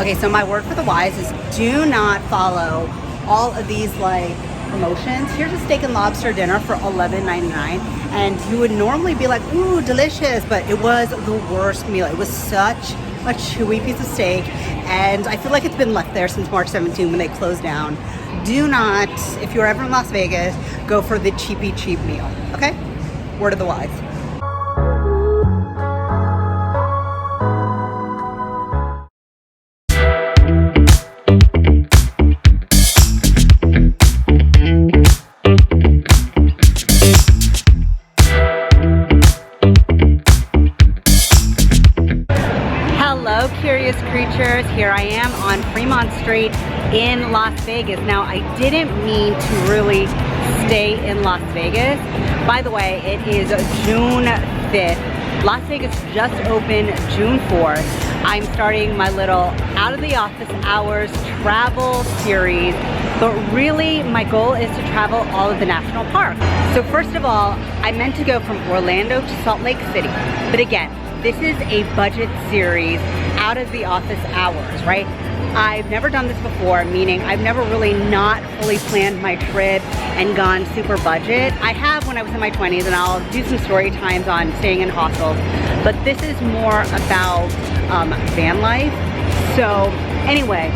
Okay, so my word for the wise is do not follow all of these like promotions. Here's a steak and lobster dinner for $11.99, and you would normally be like, ooh, delicious, but it was the worst meal. It was such a chewy piece of steak, and I feel like it's been left there since March 17 when they closed down. Do not, if you're ever in Las Vegas, go for the cheapy cheap meal, okay? Word of the wise. Hello, curious creatures. Here I am on Fremont Street in Las Vegas. Now, I didn't mean to really stay in Las Vegas. By the way, it is June 5th. Las Vegas just opened June 4th. I'm starting my little out of the office hours travel series, but really my goal is to travel all of the national parks. So first of all, I meant to go from Orlando to Salt Lake City, but again, this is a budget series out of the office hours, right? I've never done this before, meaning I've never really not fully planned my trip and gone super budget. I have when I was in my 20s, and I'll do some story times on staying in hostels, but this is more about van life. So anyway,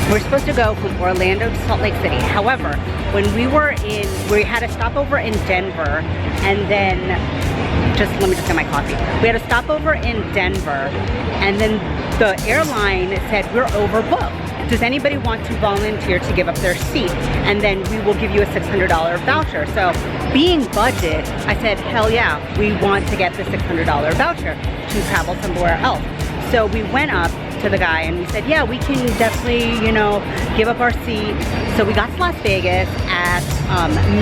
we're supposed to go from Orlando to Salt Lake City. However, when we had a stopover in Denver, and then let me just get my coffee. We had a stopover in Denver, and then the airline said, we're overbooked. Does anybody want to volunteer to give up their seat? And then we will give you a $600 voucher. So being budget, I said, hell yeah, we want to get the $600 voucher to travel somewhere else. So we went up to the guy and we said, yeah, we can definitely, you know, give up our seat. So we got to Las Vegas at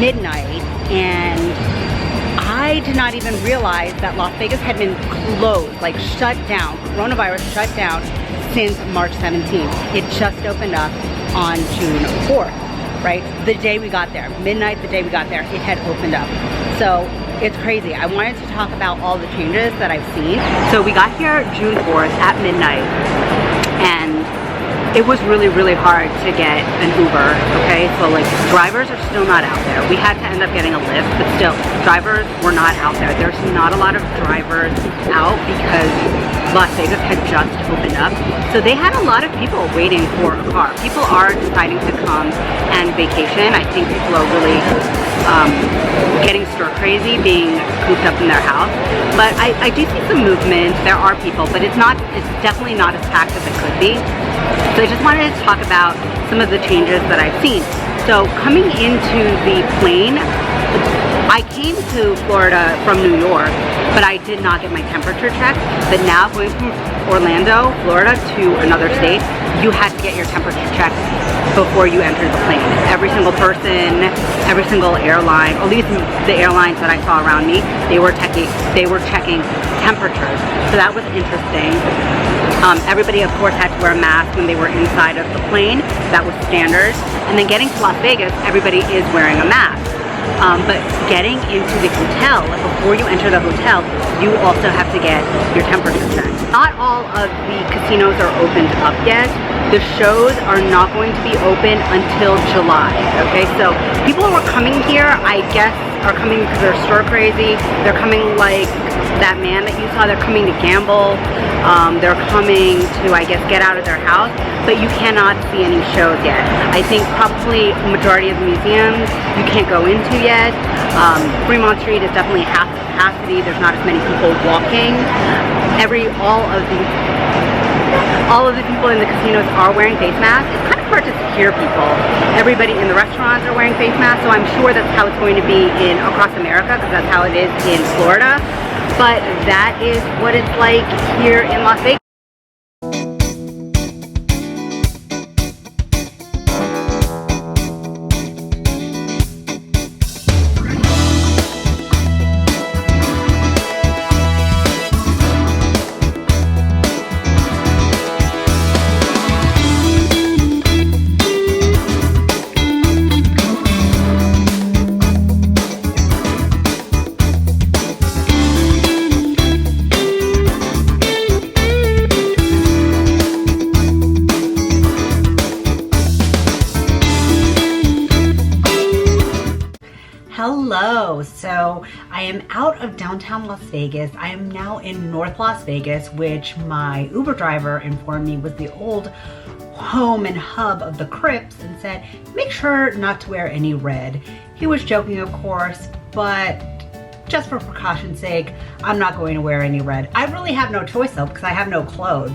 midnight, and I did not even realize that Las Vegas had been closed, like shut down, coronavirus shut down since March 17th. It just opened up on June 4th, right? The day we got there, midnight, the day we got there, it had opened up. So it's crazy. I wanted to talk about all the changes that I've seen. So we got here June 4th at midnight, and it was really, really hard to get an Uber, okay? So like drivers are still not out there. We had to end up getting a Lyft, but still, drivers were not out there. There's not a lot of drivers out because Las Vegas had just opened up. So they had a lot of people waiting for a car. People are deciding to come and vacation. I think people are really getting stir crazy, being cooped up in their house. But I do see some movement. There are people, but it's definitely not as packed as it could be. So I just wanted to talk about some of the changes that I've seen. So coming into the plane, I came to Florida from New York, but I did not get my temperature checked. But now going from Orlando, Florida to another state, you had to get your temperature checked before you entered the plane. Every single person, every single airline, at least the airlines that I saw around me, they were checking temperatures. So that was interesting. Everybody, of course, had to wear a mask when they were inside of the plane. That was standard. And then getting to Las Vegas, everybody is wearing a mask. But getting into the hotel, before you enter the hotel, you also have to get your temperature checked. Not all of the casinos are opened up yet. The shows are not going to be open until July, okay? So people who are coming here, I guess, are coming because they're stir crazy. They're coming like that man that you saw. They're coming to gamble. They're coming to, I guess, get out of their house, but you cannot see any shows yet. I think probably a majority of the museums you can't go into yet. Fremont Street is definitely half capacity. There's not as many people walking. All of the people in the casinos are wearing face masks. It's kind of hard to hear people. Everybody in the restaurants are wearing face masks, so I'm sure that's how it's going to be across America, because that's how it is in Florida. But that is what it's like here in Las Vegas. Hello, so I am out of downtown Las Vegas. I am now in North Las Vegas, which my Uber driver informed me was the old home and hub of the Crips, and said, make sure not to wear any red. He was joking, of course, but just for precaution's sake, I'm not going to wear any red. I really have no choice though, because I have no clothes.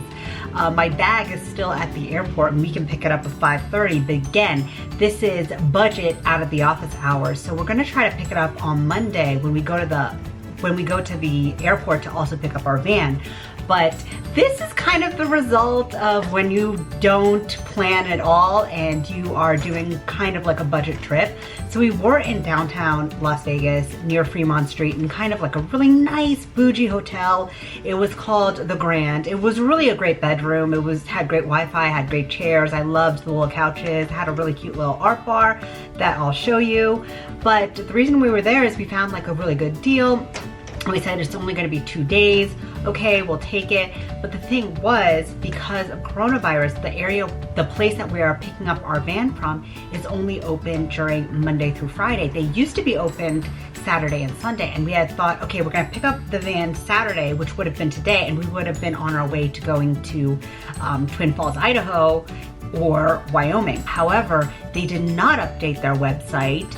My bag is still at the airport and we can pick it up at 5:30, but again, this is budget out of the office hours. So we're gonna try to pick it up on Monday when we go to the airport to also pick up our van. But this is kind of the result of when you don't plan at all and you are doing kind of like a budget trip. So we were in downtown Las Vegas near Fremont Street in kind of like a really nice bougie hotel. It was called The Grand. It was really a great bedroom. Had great Wi-Fi, had great chairs. I loved the little couches. Had a really cute little art bar that I'll show you. But the reason we were there is we found like a really good deal. We said it's only going to be 2 days. Okay, we'll take it. But the thing was, because of coronavirus, the place that we are picking up our van from is only open during Monday through Friday. They used to be opened Saturday and Sunday, and we had thought, okay, we're gonna pick up the van Saturday, which would have been today, and we would have been on our way to going to Twin Falls, Idaho, or Wyoming. However, they did not update their website,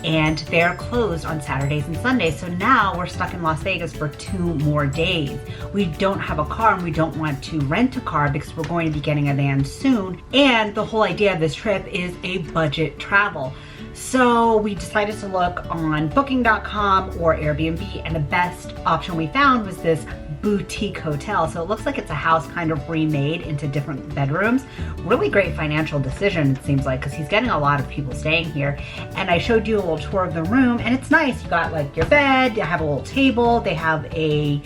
and they're closed on Saturdays and Sundays. So now we're stuck in Las Vegas for 2 more days. We don't have a car and we don't want to rent a car because we're going to be getting a van soon. And the whole idea of this trip is a budget travel. So we decided to look on booking.com or Airbnb, and the best option we found was this boutique hotel. So it looks like it's a house kind of remade into different bedrooms. Really great financial decision, it seems like, because he's getting a lot of people staying here. And I showed you a little tour of the room, and it's nice. You got like your bed, you have a little table, they have a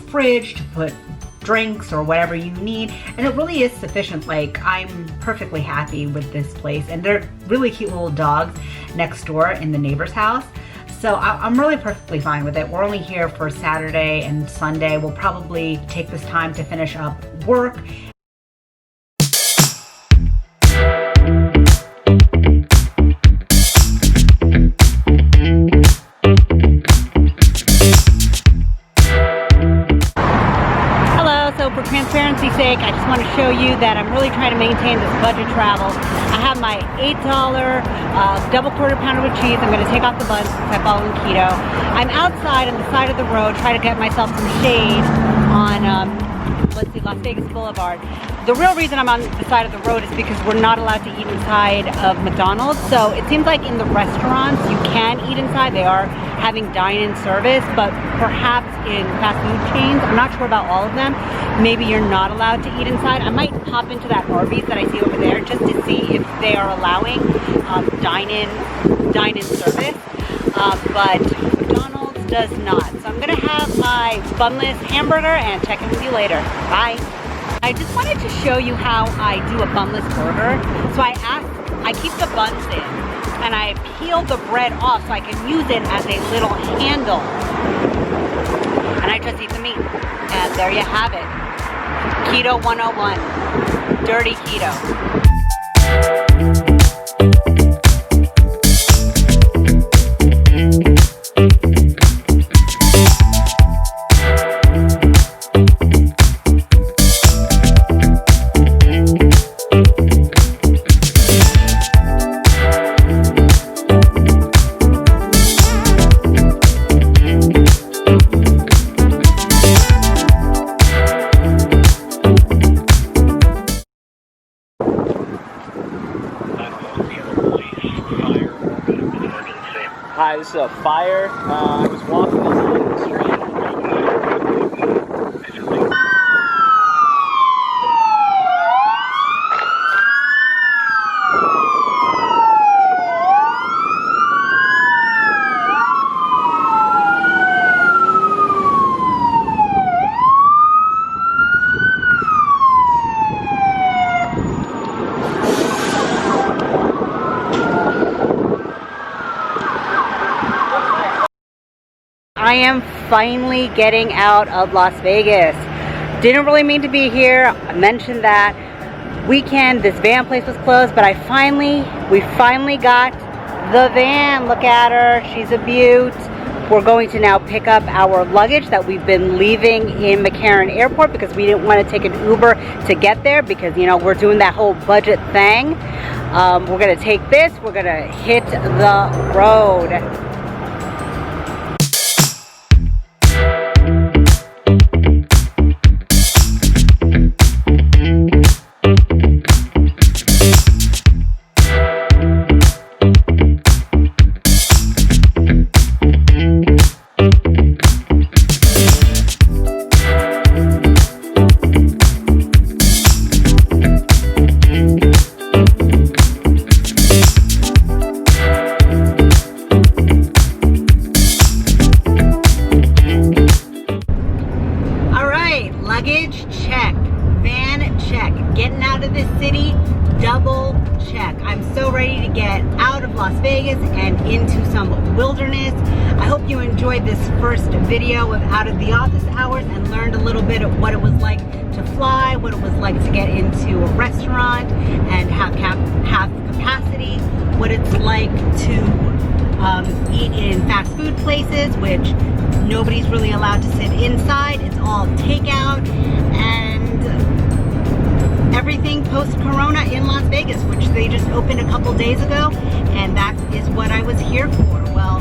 fridge to put drinks or whatever you need, and it really is sufficient. Like, I'm perfectly happy with this place, and they're really cute little dogs next door in the neighbor's house. So I'm really perfectly fine with it. We're only here for Saturday and Sunday. We'll probably take this time to finish up work. For transparency's sake, I just want to show you that I'm really trying to maintain this budget travel. I have my $8 double quarter pounder with cheese. I'm going to take off the buns since I follow keto. I'm outside on the side of the road trying to get myself some shade on let's see, Las Vegas Boulevard. The real reason I'm on the side of the road is because we're not allowed to eat inside of McDonald's. So it seems like in the restaurants you can eat inside. They are having dine-in service, but perhaps in fast food chains, I'm not sure about all of them, maybe you're not allowed to eat inside. I might pop into that Arby's that I see over there just to see if they are allowing dine-in service, but McDonald's does not. So I'm gonna have my bunless hamburger and check in with you later. Bye. I just wanted to show you how I do a bunless burger. So I keep the buns in and I peel the bread off so I can use it as a little handle. And I just eat the meat. And there you have it. Keto 101. Dirty keto. Hi, this is a fire. I was walking along the street. I am finally getting out of Las Vegas. Didn't really mean to be here. I mentioned that weekend this van place was closed, but we finally got the van. Look at her, she's a beaut. We're going to now pick up our luggage that we've been leaving in McCarran Airport because we didn't want to take an Uber to get there because, you know, we're doing that whole budget thing. We're gonna take this, we're gonna hit the road. Luggage check, van check, getting out of this city, double check. I'm so ready to get out of Las Vegas and into some wilderness. I hope you enjoyed this first video of out of the office hours and learned a little bit of what it was like to fly, what it was like to get into a restaurant and have capacity, what it's like to eat in fast food places, which nobody's really allowed to sit inside. It's all takeout, and everything post-corona in Las Vegas, which they just opened a couple days ago, and that is what I was here for. Well,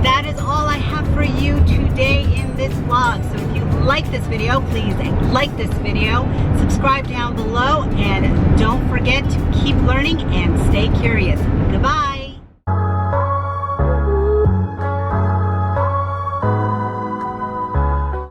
that is all I have for you today in this vlog. So if you like this video, please like this video, subscribe down below, and don't forget to keep learning and stay curious. Goodbye.